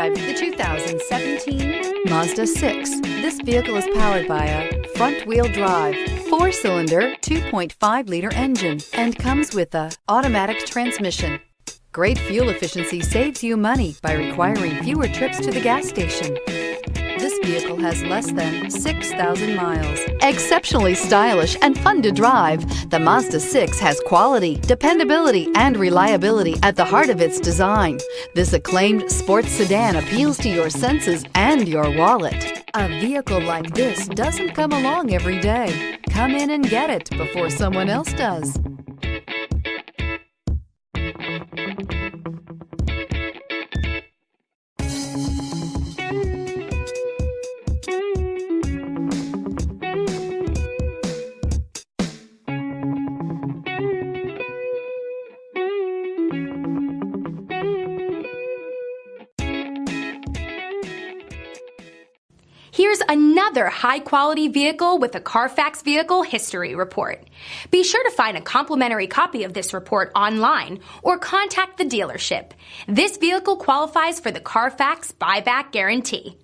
drive the 2017 Mazda 6. This vehicle is powered by a front-wheel drive, 4-cylinder, 2.5-liter engine, and comes with a automatic transmission. Great fuel efficiency saves you money by requiring fewer trips to the gas station. This vehicle has less than 6,000 miles. Exceptionally stylish and fun to drive, the Mazda 6 has quality, dependability, and reliability at the heart of its design. This acclaimed sports sedan appeals to your senses and your wallet. A vehicle like this doesn't come along every day. Come in and get it before someone else does. Here's another high-quality vehicle with a Carfax Vehicle History Report. Be sure to find a complimentary copy of this report online or contact the dealership. This vehicle qualifies for the Carfax Buyback Guarantee.